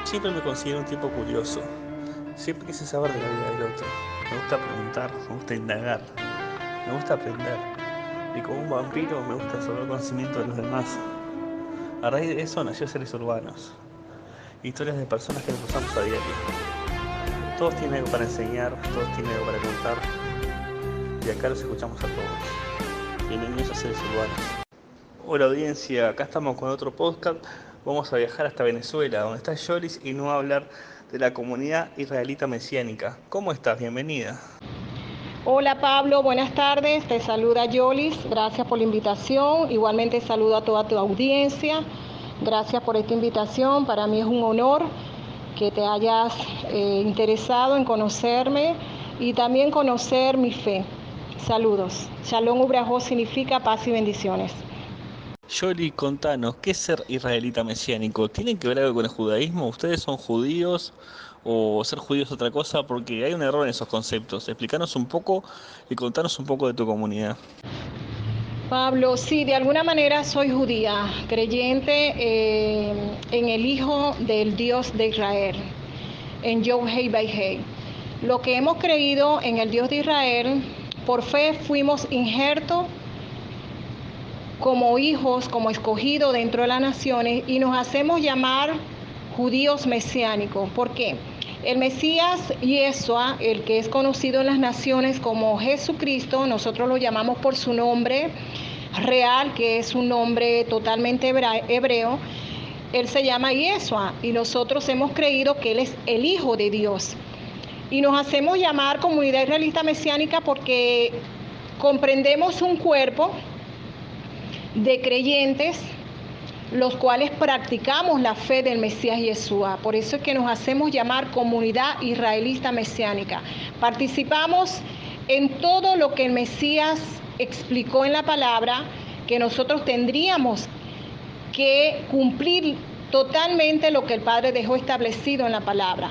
Siempre me considero un tipo curioso. Siempre quise saber de la vida del otro. Me gusta preguntar, me gusta indagar, me gusta aprender. Y como un vampiro me gusta absorber conocimiento de los demás. A raíz de eso nació Seres Urbanos. Historias de personas que nos cruzamos a diario. Todos tienen algo para enseñar, todos tienen algo para contar. Y acá los escuchamos a todos. Bienvenidos a Seres Urbanos. Hola audiencia, acá estamos con otro podcast. Vamos a viajar hasta Venezuela, donde está Yolis, y nos va a hablar de la comunidad israelita mesiánica. ¿Cómo estás? Bienvenida. Hola Pablo, buenas tardes. Te saluda Yolis. Gracias por la invitación. Igualmente saludo a toda tu audiencia. Gracias por esta invitación. Para mí es un honor que te hayas interesado en conocerme y también conocer mi fe. Saludos. Shalom Ubrajó significa paz y bendiciones. Yoli, contanos, ¿qué es ser israelita mesiánico? ¿Tiene que ver algo con el judaísmo? ¿Ustedes son judíos o ser judíos es otra cosa? Porque hay un error en esos conceptos. Explícanos un poco y contanos un poco de tu comunidad. Pablo, sí, de alguna manera soy judía, creyente en el Hijo del Dios de Israel, en Yod-Heh Vah-Heh. Lo que hemos creído en el Dios de Israel, por fe fuimos injertos como hijos, como escogidos dentro de las naciones y nos hacemos llamar judíos mesiánicos. ¿Por qué? El Mesías Yeshua, el que es conocido en las naciones como Jesucristo, nosotros lo llamamos por su nombre real, que es un nombre totalmente hebreo. Él se llama Yeshua y nosotros hemos creído que Él es el Hijo de Dios. Y nos hacemos llamar comunidad israelita mesiánica porque comprendemos un cuerpo de creyentes los cuales practicamos la fe del Mesías Yeshua. Por eso es que nos hacemos llamar comunidad israelita mesiánica. Participamos en todo lo que el Mesías explicó en la palabra, que nosotros tendríamos que cumplir totalmente lo que el Padre dejó establecido en la palabra.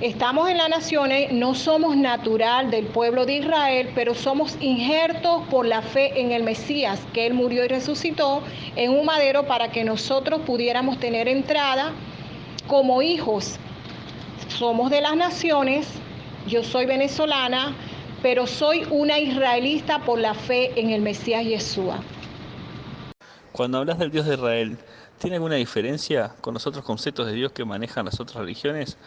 Estamos en las naciones, no somos natural del pueblo de Israel, pero somos injertos por la fe en el Mesías, que Él murió y resucitó en un madero para que nosotros pudiéramos tener entrada como hijos. Somos de las naciones, yo soy venezolana, pero soy una israelita por la fe en el Mesías Yeshua. Cuando hablas del Dios de Israel, ¿tiene alguna diferencia con los otros conceptos de Dios que manejan las otras religiones?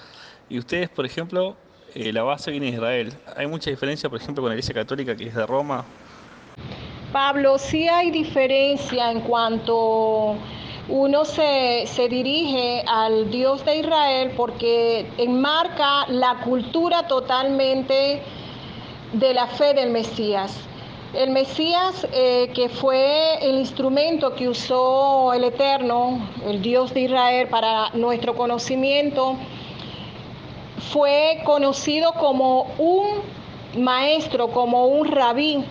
Y ustedes, por ejemplo, la base viene de Israel. ¿Hay mucha diferencia, por ejemplo, con la Iglesia Católica que es de Roma? Pablo, sí hay diferencia en cuanto uno se dirige al Dios de Israel porque enmarca la cultura totalmente de la fe del Mesías. El Mesías, que fue el instrumento que usó el Eterno, el Dios de Israel, para nuestro conocimiento, fue conocido como un maestro, como un rabí.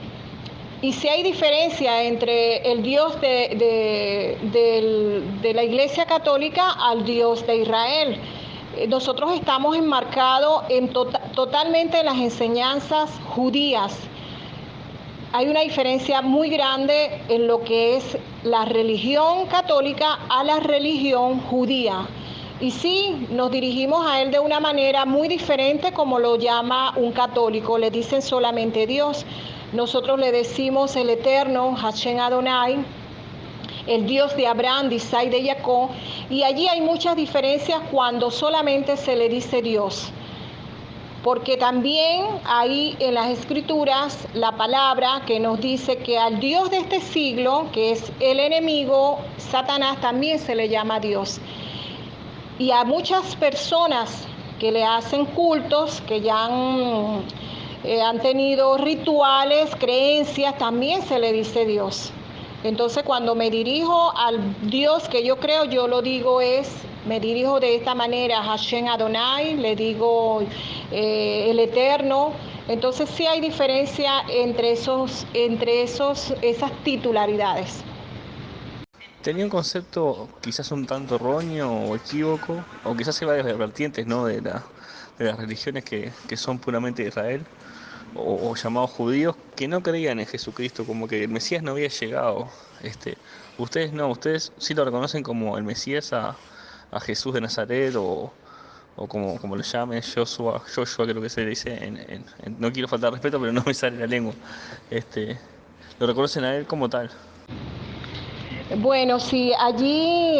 Y si hay diferencia entre el Dios de la Iglesia Católica al Dios de Israel. Nosotros estamos enmarcados totalmente en las enseñanzas judías. Hay una diferencia muy grande en lo que es la religión católica a la religión judía. Y sí, nos dirigimos a él de una manera muy diferente como lo llama un católico. Le dicen solamente Dios. Nosotros le decimos el Eterno, Hashem Adonai, el Dios de Abraham, de Isaac y de Jacob. Y allí hay muchas diferencias cuando solamente se le dice Dios. Porque también hay en las escrituras la palabra que nos dice que al Dios de este siglo, que es el enemigo, Satanás, también se le llama Dios. Y a muchas personas que le hacen cultos, que ya han tenido rituales, creencias, también se le dice Dios. Entonces cuando me dirijo al Dios que yo creo, yo lo digo me dirijo de esta manera a Hashem Adonai, le digo el Eterno. Entonces sí hay diferencia entre esas titularidades. Tenía un concepto quizás un tanto erróneo o equívoco, o quizás hay varias vertientes, ¿no? De las religiones que son puramente de Israel, o llamados judíos, que no creían en Jesucristo, como que el Mesías no había llegado. Ustedes no, ustedes sí lo reconocen como el Mesías a Jesús de Nazaret, o como le llame, Joshua creo que se le dice, no quiero faltar respeto, pero no me sale la lengua, este, lo reconocen a él como tal. Bueno, sí, allí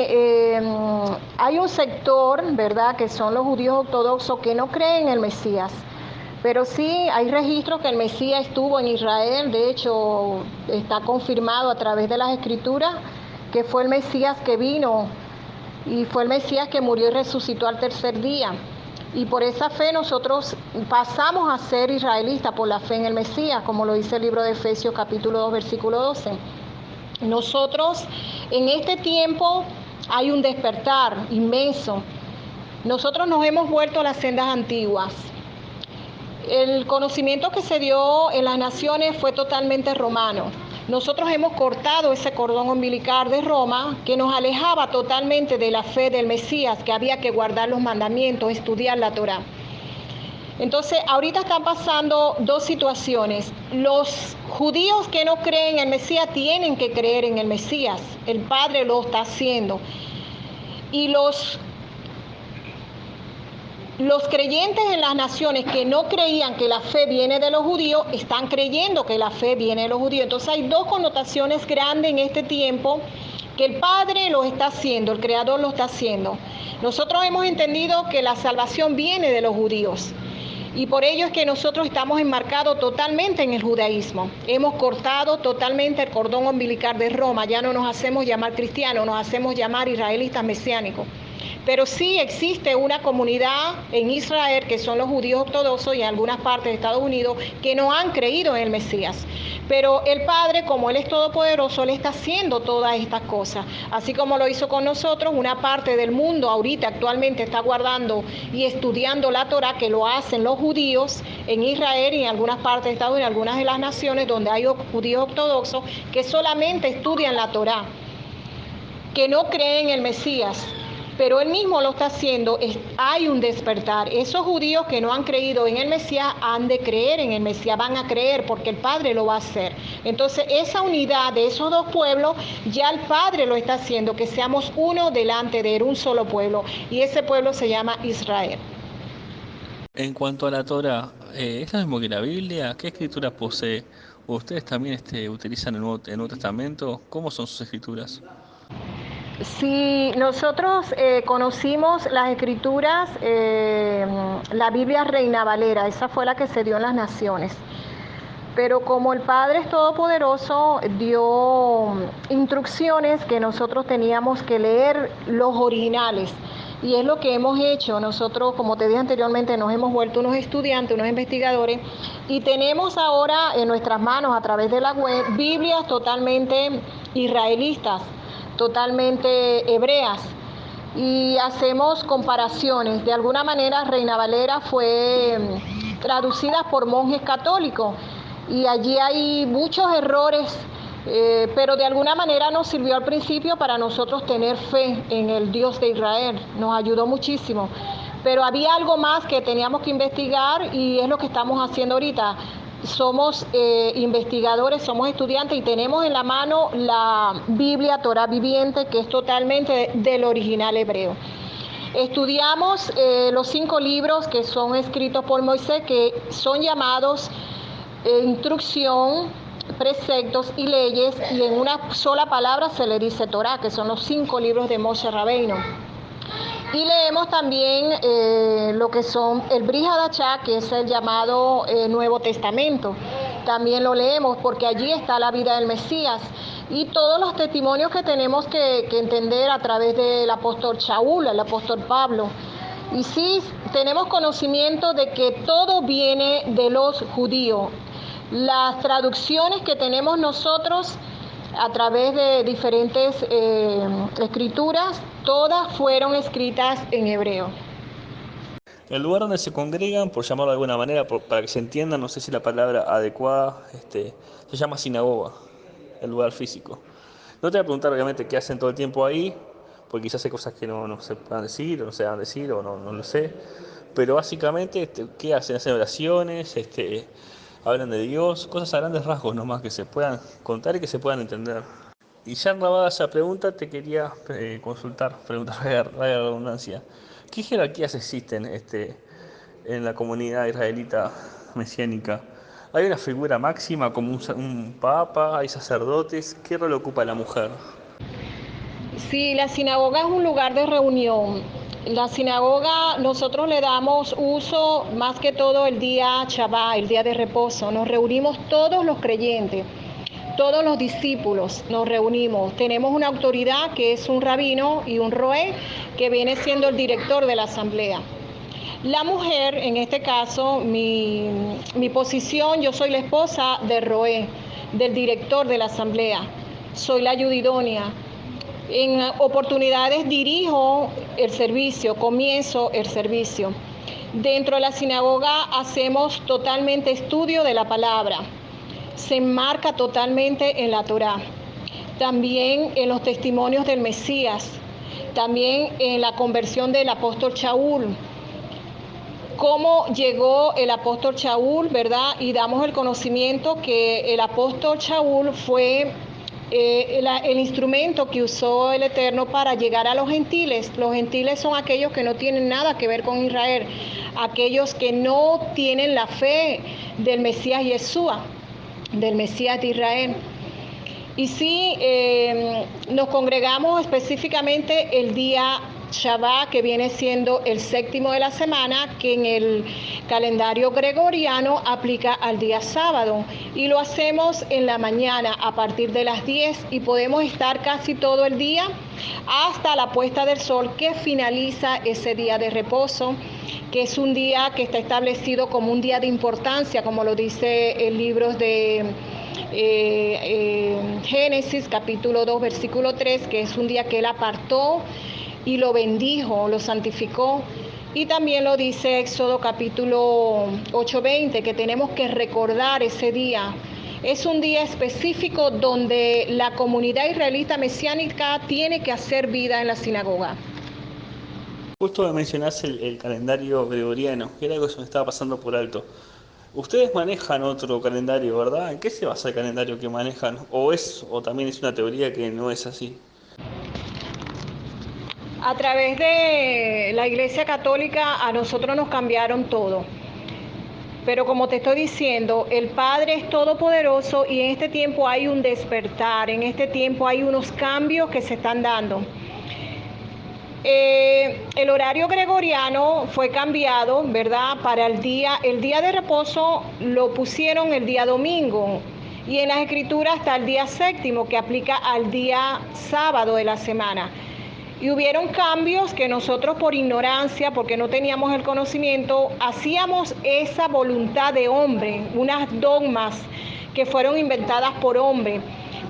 hay un sector, ¿verdad?, que son los judíos ortodoxos que no creen en el Mesías. Pero sí hay registros que el Mesías estuvo en Israel, de hecho está confirmado a través de las Escrituras que fue el Mesías que vino y fue el Mesías que murió y resucitó al tercer día. Y por esa fe nosotros pasamos a ser israelitas por la fe en el Mesías, como lo dice el libro de Efesios capítulo 2, versículo 12. Nosotros en este tiempo hay un despertar inmenso. Nosotros nos hemos vuelto a las sendas antiguas. El conocimiento que se dio en las naciones fue totalmente romano. Nosotros hemos cortado ese cordón umbilical de Roma que nos alejaba totalmente de la fe del Mesías, que había que guardar los mandamientos, estudiar la Torá. Entonces, ahorita están pasando dos situaciones. Los judíos que no creen en el Mesías tienen que creer en el Mesías. El Padre lo está haciendo. Y los creyentes en las naciones que no creían que la fe viene de los judíos, están creyendo que la fe viene de los judíos. Entonces hay dos connotaciones grandes en este tiempo, que el Padre lo está haciendo, el Creador lo está haciendo. Nosotros hemos entendido que la salvación viene de los judíos. Y por ello es que nosotros estamos enmarcados totalmente en el judaísmo. Hemos cortado totalmente el cordón umbilical de Roma. Ya no nos hacemos llamar cristianos, nos hacemos llamar israelitas mesiánicos. Pero sí existe una comunidad en Israel, que son los judíos ortodoxos y en algunas partes de Estados Unidos, que no han creído en el Mesías. Pero el Padre, como Él es todopoderoso, le está haciendo todas estas cosas. Así como lo hizo con nosotros, una parte del mundo ahorita actualmente está guardando y estudiando la Torá, que lo hacen los judíos en Israel y en algunas partes de Estados Unidos, en algunas de las naciones donde hay judíos ortodoxos que solamente estudian la Torá, que no creen en el Mesías. Pero Él mismo lo está haciendo. Hay un despertar. Esos judíos que no han creído en el Mesías han de creer en el Mesías, van a creer porque el Padre lo va a hacer. Entonces esa unidad de esos dos pueblos ya el Padre lo está haciendo, que seamos uno delante de Él, un solo pueblo, y ese pueblo se llama Israel. En cuanto a la Torah, ¿es lo mismo que la Biblia? ¿Qué escrituras posee? ¿Ustedes también utilizan el Nuevo Testamento? ¿Cómo son sus escrituras? Si nosotros conocimos las escrituras, la Biblia Reina Valera, esa fue la que se dio en las naciones. Pero como el Padre es todopoderoso, dio instrucciones que nosotros teníamos que leer los originales. Y es lo que hemos hecho. Nosotros, como te dije anteriormente, nos hemos vuelto unos estudiantes, unos investigadores, y tenemos ahora en nuestras manos, a través de la web, Biblias totalmente israelitas, totalmente hebreas, y hacemos comparaciones. De alguna manera, Reina Valera fue traducida por monjes católicos y allí hay muchos errores, pero de alguna manera nos sirvió al principio para nosotros tener fe en el Dios de Israel, nos ayudó muchísimo. Pero había algo más que teníamos que investigar y es lo que estamos haciendo ahorita. Somos investigadores, somos estudiantes y tenemos en la mano la Biblia Torá viviente, que es totalmente del original hebreo. Estudiamos los 5 libros que son escritos por Moisés, que son llamados instrucción, preceptos y leyes, y en una sola palabra se le dice Torá, que son los 5 libros de Moshe Rabbeinu. Y leemos también lo que son el Brit Hadashah, que es el llamado Nuevo Testamento. También lo leemos porque allí está la vida del Mesías y todos los testimonios que tenemos que entender a través del apóstol Shaul, el apóstol Pablo. Y sí, tenemos conocimiento de que todo viene de los judíos. Las traducciones que tenemos nosotros a través de diferentes escrituras, todas fueron escritas en hebreo. El lugar donde se congregan, por llamarlo de alguna manera, para que se entienda, no sé si la palabra adecuada, se llama sinagoga, el lugar físico. No te voy a preguntar obviamente qué hacen todo el tiempo ahí, porque quizás hay cosas que no se puedan decir, o no se van a decir, o no lo sé. Pero básicamente, ¿qué hacen? Hacen oraciones, hablan de Dios, cosas a grandes rasgos nomás que se puedan contar y que se puedan entender. Y ya grabada esa pregunta, te quería preguntar, valga la redundancia. ¿Qué jerarquías existen en la comunidad israelita mesiánica? ¿Hay una figura máxima como un papa? ¿Hay sacerdotes? ¿Qué rol ocupa la mujer? Sí, la sinagoga es un lugar de reunión. La sinagoga nosotros le damos uso más que todo el día Shabbat, el día de reposo. Nos reunimos todos los creyentes, todos los discípulos nos reunimos. Tenemos una autoridad que es un rabino y un roé que viene siendo el director de la asamblea. La mujer, en este caso, mi posición, yo soy la esposa de roé, del director de la asamblea. Soy la ayudidónia. En oportunidades dirijo el servicio, comienzo el servicio. Dentro de la sinagoga hacemos totalmente estudio de la palabra. Se enmarca totalmente en la Torá. También en los testimonios del Mesías. También en la conversión del apóstol Shaul. Cómo llegó el apóstol Shaul, ¿verdad? Y damos el conocimiento que el apóstol Shaul fue el instrumento que usó el Eterno para llegar a los gentiles. Los gentiles son aquellos que no tienen nada que ver con Israel, aquellos que no tienen la fe del Mesías Yeshua, del Mesías de Israel. Y sí, nos congregamos específicamente el día Shabbat, que viene siendo el séptimo de la semana, que en el calendario gregoriano aplica al día sábado. Y lo hacemos en la mañana a partir de las 10 y podemos estar casi todo el día hasta la puesta del sol, que finaliza ese día de reposo, que es un día que está establecido como un día de importancia, como lo dice el libro de Génesis capítulo 2 versículo 3, que es un día que él apartó y lo bendijo, lo santificó. Y también lo dice Éxodo capítulo 8:20, que tenemos que recordar ese día. Es un día específico donde la comunidad israelita mesiánica tiene que hacer vida en la sinagoga. Justo mencionaste el calendario gregoriano, que era algo que se me estaba pasando por alto. Ustedes manejan otro calendario, ¿verdad? ¿En qué se basa el calendario que manejan? ¿O también es una teoría que no es así? A través de la Iglesia Católica a nosotros nos cambiaron todo. Pero como te estoy diciendo, el Padre es todopoderoso y en este tiempo hay un despertar, en este tiempo hay unos cambios que se están dando. El horario gregoriano fue cambiado, ¿verdad? Para el día de reposo lo pusieron el día domingo y en las escrituras está el día séptimo que aplica al día sábado de la semana. Y hubieron cambios que nosotros por ignorancia, porque no teníamos el conocimiento, hacíamos esa voluntad de hombre, unas dogmas que fueron inventadas por hombre.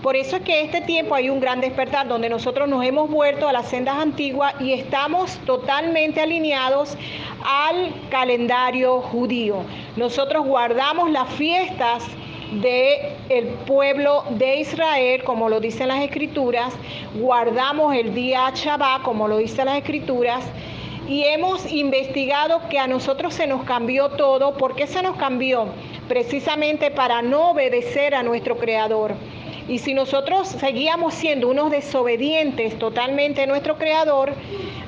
Por eso es que este tiempo hay un gran despertar donde nosotros nos hemos vuelto a las sendas antiguas y estamos totalmente alineados al calendario judío. Nosotros guardamos las fiestas del pueblo de Israel, como lo dicen las escrituras, guardamos el día Shabbat, como lo dicen las escrituras, y hemos investigado que a nosotros se nos cambió todo. ¿Por qué se nos cambió? Precisamente para no obedecer a nuestro Creador. Y si nosotros seguíamos siendo unos desobedientes totalmente a nuestro Creador,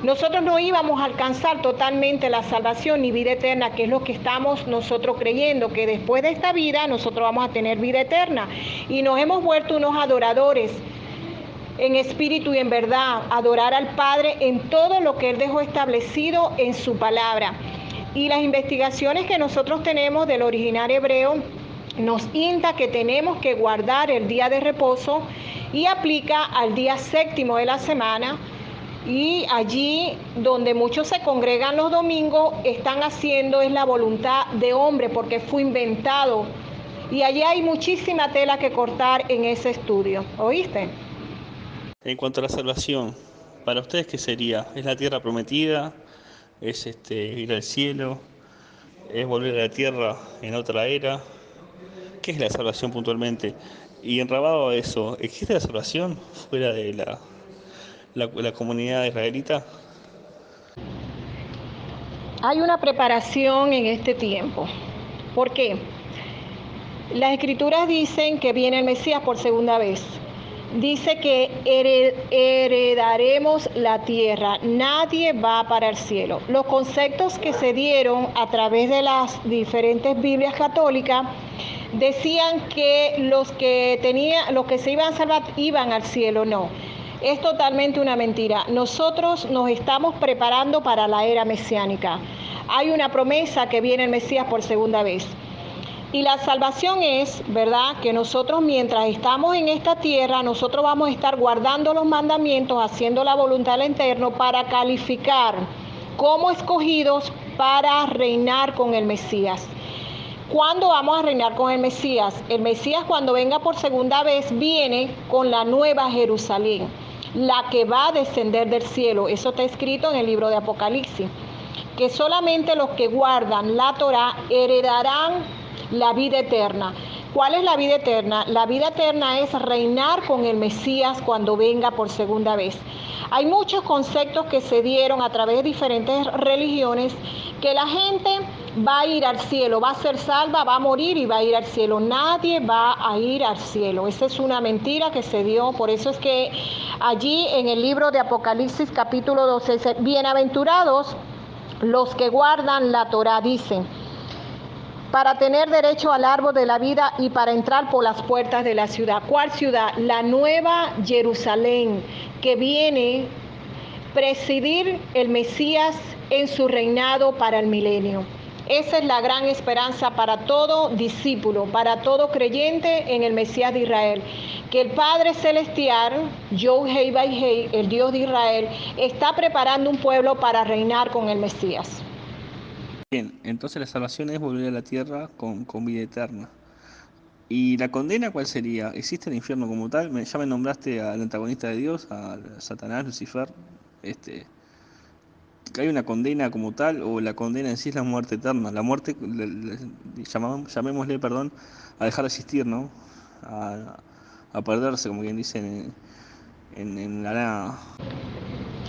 nosotros no íbamos a alcanzar totalmente la salvación ni vida eterna, que es lo que estamos nosotros creyendo, que después de esta vida nosotros vamos a tener vida eterna. Y nos hemos vuelto unos adoradores en espíritu y en verdad, adorar al Padre en todo lo que Él dejó establecido en su palabra. Y las investigaciones que nosotros tenemos del original hebreo nos indica que tenemos que guardar el día de reposo y aplica al día séptimo de la semana. Y allí donde muchos se congregan los domingos, están haciendo es la voluntad de hombre, porque fue inventado. Y allí hay muchísima tela que cortar en ese estudio. ¿Oíste? En cuanto a la salvación, ¿para ustedes qué sería? ¿Es la tierra prometida? ¿Es ir al cielo? ¿Es volver a la tierra en otra era? ¿Qué es la salvación puntualmente? Y enrabado a eso, ¿existe la salvación fuera de la comunidad israelita? Hay una preparación en este tiempo. ¿Por qué? Las escrituras dicen que viene el Mesías por segunda vez. dice que heredaremos la tierra, nadie va para el cielo. Los conceptos que se dieron a través de las diferentes Biblias católicas decían que los que se iban a salvar iban al cielo. No, es totalmente una mentira. Nosotros nos estamos preparando para la era mesiánica. Hay una promesa que viene el Mesías por segunda vez. Y la salvación es, ¿verdad?, que nosotros mientras estamos en esta tierra, nosotros vamos a estar guardando los mandamientos, haciendo la voluntad del Eterno para calificar como escogidos para reinar con el Mesías. ¿Cuándo vamos a reinar con el Mesías? El Mesías, cuando venga por segunda vez, viene con la nueva Jerusalén, la que va a descender del cielo. Eso está escrito en el libro de Apocalipsis, que solamente los que guardan la Torá heredarán la vida eterna. ¿Cuál es la vida eterna? La vida eterna es reinar con el Mesías cuando venga por segunda vez. Hay muchos conceptos que se dieron a través de diferentes religiones, que la gente va a ir al cielo, va a ser salva, va a morir y va a ir al cielo. Nadie va a ir al cielo. Esa es una mentira que se dio. Por eso es que allí en el libro de Apocalipsis capítulo 12 dice: bienaventurados los que guardan la Torá, dicen, para tener derecho al árbol de la vida y para entrar por las puertas de la ciudad. ¿Cuál ciudad? La nueva Jerusalén, que viene a presidir el Mesías en su reinado para el milenio. Esa es la gran esperanza para todo discípulo, para todo creyente en el Mesías de Israel, que el Padre Celestial, Yod-Heh Vah-Heh, el Dios de Israel, está preparando un pueblo para reinar con el Mesías. Bien, entonces la salvación es volver a la tierra con vida eterna. ¿Y la condena cuál sería? ¿Existe el infierno como tal? Ya me nombraste al antagonista de Dios, a Satanás, Lucifer. Este, ¿Hay una condena como tal o la condena en sí es la muerte eterna? La muerte, llamémosle, perdón, a dejar de existir, ¿no? A perderse, como quien dice, en la nada.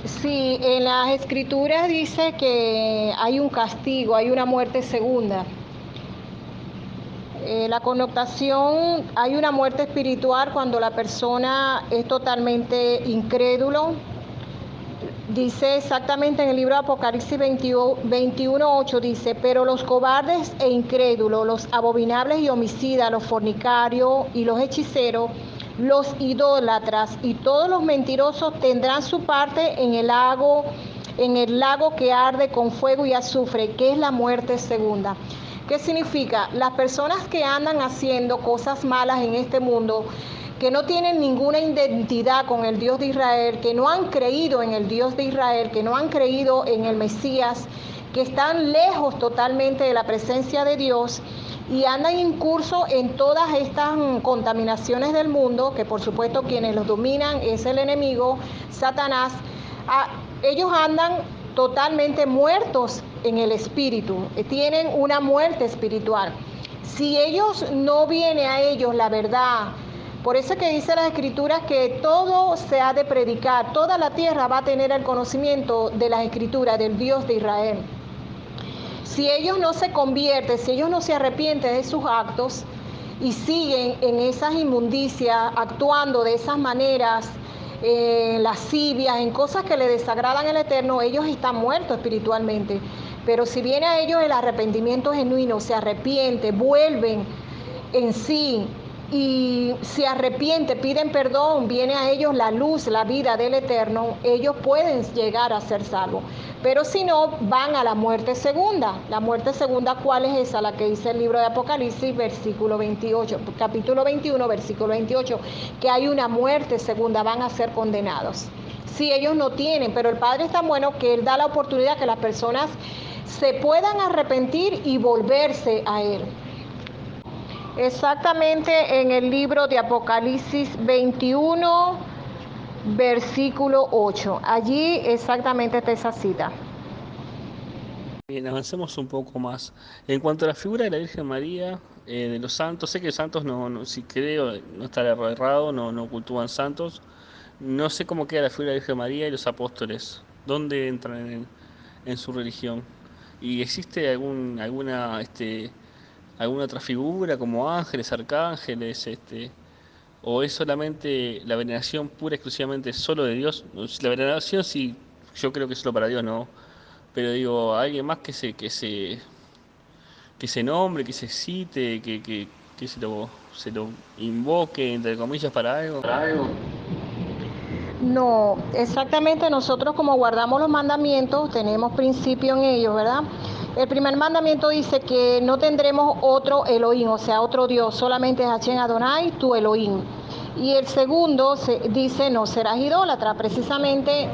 Sí, en las escrituras dice que hay un castigo, hay una muerte segunda. La connotación, hay una muerte espiritual cuando la persona es totalmente incrédulo. Dice exactamente en el libro de Apocalipsis 21:8, dice: pero los cobardes e incrédulos, los abominables y homicidas, los fornicarios y los hechiceros, los idólatras y todos los mentirosos tendrán su parte en el lago que arde con fuego y azufre, que es la muerte segunda. ¿Qué significa? Las personas que andan haciendo cosas malas en este mundo, que no tienen ninguna identidad con el Dios de Israel, que no han creído en el Dios de Israel, que no han creído en el Mesías, que están lejos totalmente de la presencia de Dios y andan incurso en todas estas contaminaciones del mundo, que por supuesto quienes los dominan es el enemigo, Satanás. Ellos andan totalmente muertos en el espíritu, tienen una muerte espiritual. Si ellos no viene a ellos la verdad, por eso es que dice las escrituras que todo se ha de predicar, toda la tierra va a tener el conocimiento de las escrituras del Dios de Israel. Si ellos no se convierten, si ellos no se arrepienten de sus actos y siguen en esas inmundicias, actuando de esas maneras, lascivias, en cosas que le desagradan al Eterno, ellos están muertos espiritualmente. Pero si viene a ellos el arrepentimiento genuino, se arrepiente, vuelven en sí y se arrepiente, piden perdón, viene a ellos la luz, la vida del Eterno, ellos pueden llegar a ser salvos. Pero si no, van a la muerte segunda. La muerte segunda, ¿cuál es esa? La que dice el libro de Apocalipsis, versículo 28, capítulo 21, versículo 28, que hay una muerte segunda, van a ser condenados. Si ellos no tienen, pero el Padre es tan bueno que Él da la oportunidad que las personas se puedan arrepentir y volverse a Él. Exactamente en el libro de Apocalipsis 21, versículo 8. Allí exactamente está esa cita. Bien, avancemos un poco más. En cuanto a la figura de la Virgen María, de los santos, sé que santos si creo, no estaré errado, no cultúan santos. No sé cómo queda la figura de la Virgen María y los apóstoles. ¿Dónde entran en su religión? ¿Y existe alguna otra figura como ángeles, arcángeles, ¿O es solamente la veneración pura y exclusivamente solo de Dios? La veneración sí, yo creo que es solo para Dios, ¿no? Pero digo, alguien más que se nombre, que se cite, que se lo invoque, entre comillas, para algo. No, exactamente nosotros como guardamos los mandamientos, tenemos principio en ellos, ¿verdad? El primer mandamiento dice que no tendremos otro Elohim, o sea, otro Dios, solamente Hashem Adonai, tu Elohim. Y el segundo dice no serás idólatra, precisamente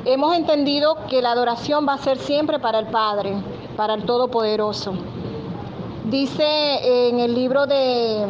hemos entendido que la adoración va a ser siempre para el Padre, para el Todopoderoso. Dice en el libro de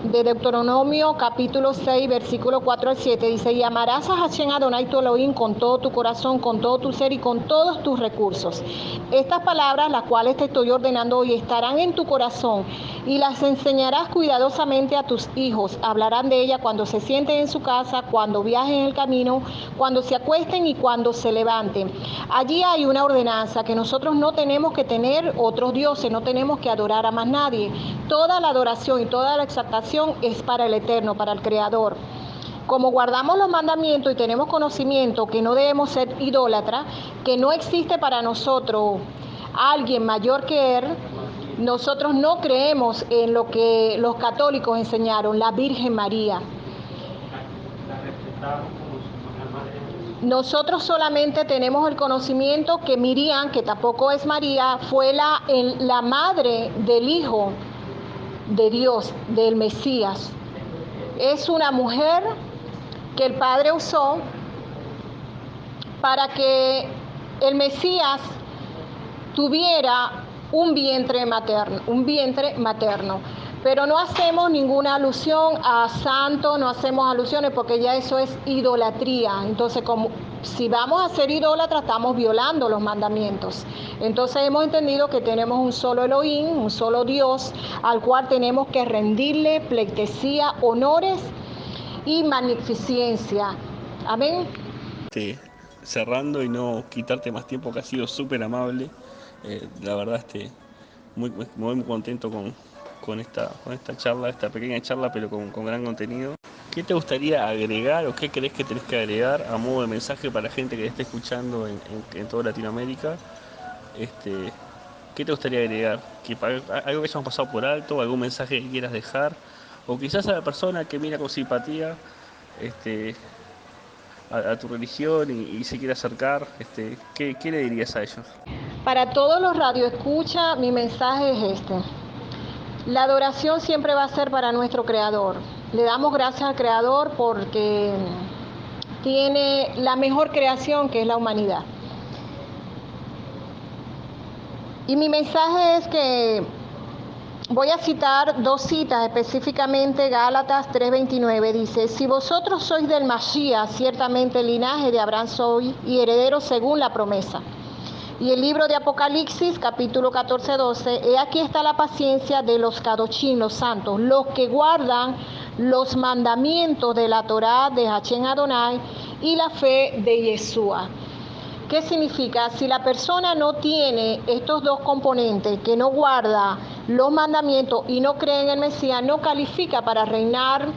Deuteronomio capítulo 6 versículo 4 al 7, dice, y amarás a Hashem Adonai tu Elohim con todo tu corazón, con todo tu ser y con todos tus recursos. Estas palabras, las cuales te estoy ordenando hoy, estarán en tu corazón y las enseñarás cuidadosamente a tus hijos. Hablarán de ella cuando se sienten en su casa, cuando viajen en el camino, cuando se acuesten y cuando se levanten. Allí hay una ordenanza que nosotros no tenemos que tener otros dioses, no tenemos que adorar a más nadie. Toda la adoración y toda la exaltación es para el Eterno, para el Creador. Como guardamos los mandamientos y tenemos conocimiento que no debemos ser idólatras, que no existe para nosotros alguien mayor que Él, nosotros no creemos en lo que los católicos enseñaron, la Virgen María. Nosotros solamente tenemos el conocimiento que Miriam, que tampoco es María, fue la madre del Hijo de Dios, del Mesías. Es una mujer que el Padre usó para que el Mesías tuviera un vientre materno. Pero no hacemos ninguna alusión a santo, no hacemos alusiones porque ya eso es idolatría. Entonces, como si vamos a ser idólatras, estamos violando los mandamientos. Entonces hemos entendido que tenemos un solo Elohim, un solo Dios, al cual tenemos que rendirle pleitesía, honores y magnificencia. Amén. Cerrando y no quitarte más tiempo, que ha sido súper amable. La verdad, muy contento con esta charla, esta pequeña charla, pero con gran contenido. ¿Qué te gustaría agregar o qué crees que tenés que agregar a modo de mensaje para la gente que esté escuchando en toda Latinoamérica? Este, ¿Qué te gustaría agregar? ¿Algo que hayamos pasado por alto? ¿Algún mensaje que quieras dejar? O quizás a la persona que mira con simpatía este, a tu religión y se quiere acercar, ¿qué le dirías a ellos? Para todos los radioescuchas, mi mensaje es este. La adoración siempre va a ser para nuestro Creador. Le damos gracias al Creador porque tiene la mejor creación, que es la humanidad. Y mi mensaje es que voy a citar dos citas, específicamente Gálatas 3:29, dice, si vosotros sois del Mashiach, ciertamente el linaje de Abraham sois y herederos según la promesa. Y el libro de Apocalipsis, capítulo 14:12, he aquí está la paciencia de los Kadoshim, los santos, los que guardan los mandamientos de la Torá de Hashem Adonai y la fe de Yeshua. ¿Qué significa? Si la persona no tiene estos dos componentes, que no guarda los mandamientos y no cree en el Mesías, no califica para reinar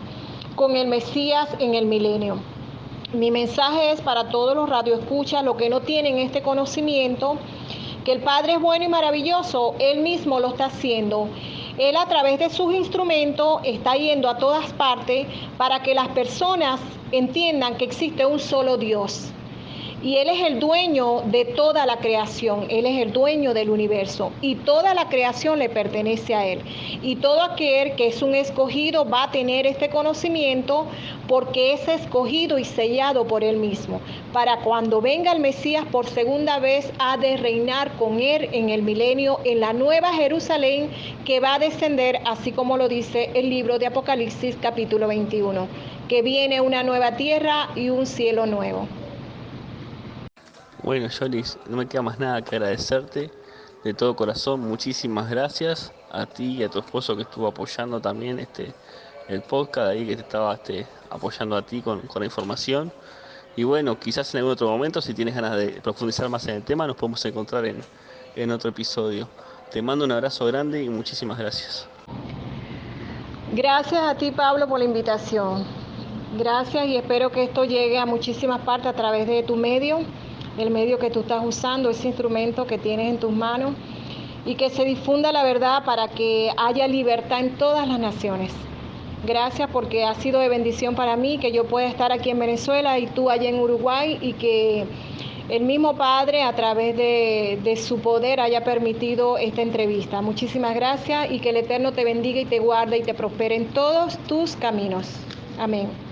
con el Mesías en el milenio. Mi mensaje es para todos los radioescuchas, los que no tienen este conocimiento, que el Padre es bueno y maravilloso, Él mismo lo está haciendo. Él a través de sus instrumentos está yendo a todas partes para que las personas entiendan que existe un solo Dios. Y Él es el dueño de toda la creación, Él es el dueño del universo y toda la creación le pertenece a Él. Y todo aquel que es un escogido va a tener este conocimiento porque es escogido y sellado por Él mismo. Para cuando venga el Mesías por segunda vez ha de reinar con Él en el milenio, en la nueva Jerusalén que va a descender, así como lo dice el libro de Apocalipsis capítulo 21, que viene una nueva tierra y un cielo nuevo. Bueno, Yolis, no me queda más nada que agradecerte de todo corazón. Muchísimas gracias a ti y a tu esposo que estuvo apoyando también el podcast, ahí que te estaba apoyando a ti con la información. Y bueno, quizás en algún otro momento, si tienes ganas de profundizar más en el tema, nos podemos encontrar en otro episodio. Te mando un abrazo grande y muchísimas gracias. Gracias a ti, Pablo, por la invitación. Gracias y espero que esto llegue a muchísimas partes a través de tu medio, el medio que tú estás usando, ese instrumento que tienes en tus manos, y que se difunda la verdad para que haya libertad en todas las naciones. Gracias porque ha sido de bendición para mí que yo pueda estar aquí en Venezuela y tú allá en Uruguay, y que el mismo Padre a través de su poder haya permitido esta entrevista. Muchísimas gracias y que el Eterno te bendiga y te guarde y te prospere en todos tus caminos. Amén.